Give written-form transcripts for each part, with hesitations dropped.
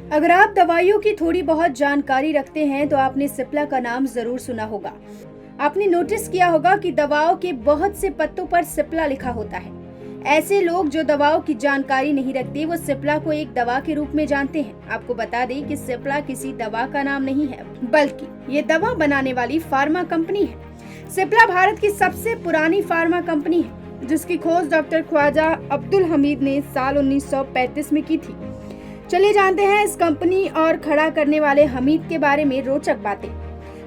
अगर आप दवाइयों की थोड़ी बहुत जानकारी रखते हैं तो आपने सिप्ला का नाम जरूर सुना होगा। आपने नोटिस किया होगा कि दवाओं के बहुत से पत्तों पर सिप्ला लिखा होता है। ऐसे लोग जो दवाओं की जानकारी नहीं रखते वो सिप्ला को एक दवा के रूप में जानते हैं। आपको बता दें कि सिप्ला किसी दवा का नाम नहीं है, बल्कि ये दवा बनाने वाली फार्मा कंपनी है। सिप्ला भारत की सबसे पुरानी फार्मा कंपनी है, जिसकी खोज डॉक्टर ख्वाजा अब्दुल हमीद ने साल 1935 में की थी। चलिए जानते हैं इस कंपनी और खड़ा करने वाले हमीद के बारे में रोचक बातें।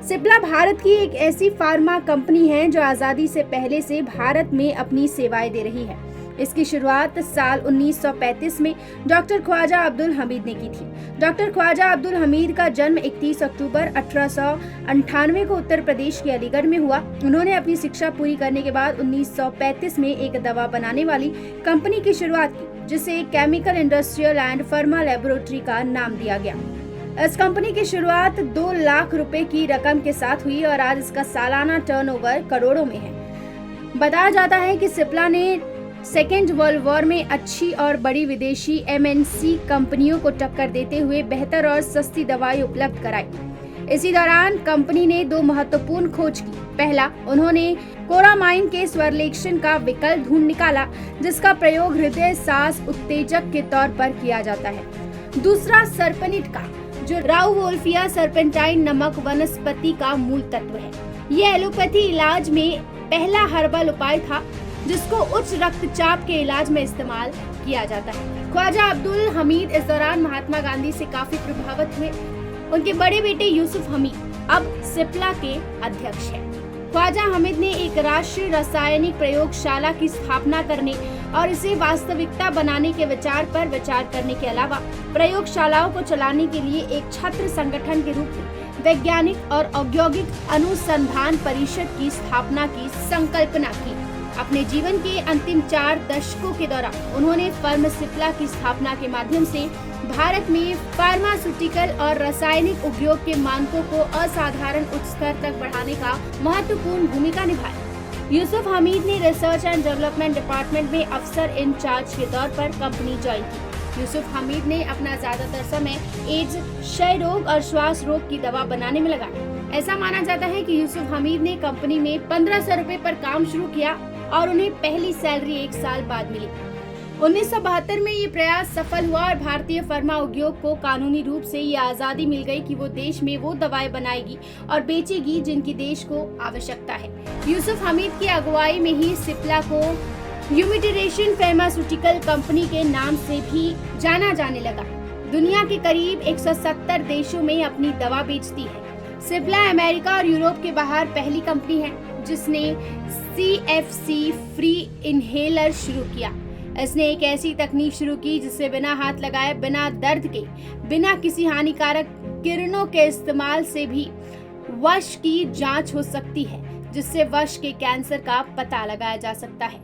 सिप्ला भारत की एक ऐसी फार्मा कंपनी है जो आजादी से पहले से भारत में अपनी सेवाएं दे रही है। इसकी शुरुआत साल 1935 में डॉक्टर ख्वाजा अब्दुल हमीद ने की थी। डॉक्टर ख्वाजा अब्दुल हमीद का जन्म 31 अक्टूबर 1898 को उत्तर प्रदेश के अलीगढ़ में हुआ। उन्होंने अपनी शिक्षा पूरी करने के बाद 1935 में एक दवा बनाने वाली कंपनी की शुरुआत की, जिसे chemical industrial and pharma laboratory का नाम दिया गया। इस कंपनी की शुरुआत 2 लाख रुपए की रकम के साथ हुई और आज इसका सालाना टर्नओवर करोड़ों में है। बताया जाता है कि सिप्ला ने सेकेंड वर्ल्ड वॉर में अच्छी और बड़ी विदेशी एमएनसी कंपनियों को टक्कर देते हुए बेहतर और सस्ती दवाई उपलब्ध कराई। इसी दौरान कंपनी ने 2 महत्वपूर्ण खोज की। पहला, उन्होंने कोरामाइन के स्वरलेशन का विकल्प ढूंढ निकाला, जिसका प्रयोग हृदय सांस उत्तेजक के तौर पर किया जाता है। दूसरा, सरपनिट का, जो राउवोल्फिया सर्पेंटाइन नामक वनस्पति का मूल तत्व है। यह एलोपैथी इलाज में पहला हर्बल उपाय था, जिसको उच्च रक्तचाप के इलाज में इस्तेमाल किया जाता है। ख्वाजा अब्दुल हमीद इस दौरान महात्मा गांधी से काफी प्रभावित हुए। उनके बड़े बेटे यूसुफ हमीद अब सिप्ला के अध्यक्ष हैं। ख्वाजा हमीद ने एक राष्ट्रीय रासायनिक प्रयोगशाला की स्थापना करने और इसे वास्तविकता बनाने के विचार पर विचार करने के अलावा प्रयोगशालाओं को चलाने के लिए एक छात्र संगठन के रूप में वैज्ञानिक और औद्योगिक अनुसंधान परिषद की स्थापना की संकल्पना की। अपने जीवन के अंतिम 4 दशकों के दौरान उन्होंने फर्म सिप्ला की स्थापना के माध्यम से भारत में फार्मास्यूटिकल और रासायनिक उद्योग के मानकों को असाधारण उच्च स्तर तक बढ़ाने का महत्वपूर्ण भूमिका निभाई। यूसुफ हमीद ने रिसर्च एंड डेवलपमेंट डिपार्टमेंट में अफसर इंचार्ज के तौर पर कंपनी ज्वाइन की। यूसुफ हमीद ने अपना ज्यादातर समय एड्स, क्षय रोग और श्वास रोग की दवा बनाने में लगाया। ऐसा माना जाता है कि यूसुफ हमीद ने कंपनी में 1500 रुपए पर काम शुरू किया और उन्हें पहली सैलरी 1 साल बाद मिली। 1972 में ये प्रयास सफल हुआ और भारतीय फार्मा उद्योग को कानूनी रूप से ये आजादी मिल गई कि वो देश में वो दवाएं बनाएगी और बेचेगी जिनकी देश को आवश्यकता है। यूसुफ हमीद की अगुवाई में ही सिप्ला को यूमिटेरेशन फार्मास्यूटिकल कंपनी के नाम से भी जाना जाने लगा। दुनिया के करीब 170 देशों में अपनी दवा बेचती है। सिप्ला अमेरिका और यूरोप के बाहर पहली कंपनी है जिसने CFC फ्री इनहेलर शुरू किया। इसने एक ऐसी तकनीक शुरू की जिससे बिना हाथ लगाए, बिना दर्द के, बिना किसी हानिकारक किरणों के इस्तेमाल से भी वश की जांच हो सकती है, जिससे वश के कैंसर का पता लगाया जा सकता है।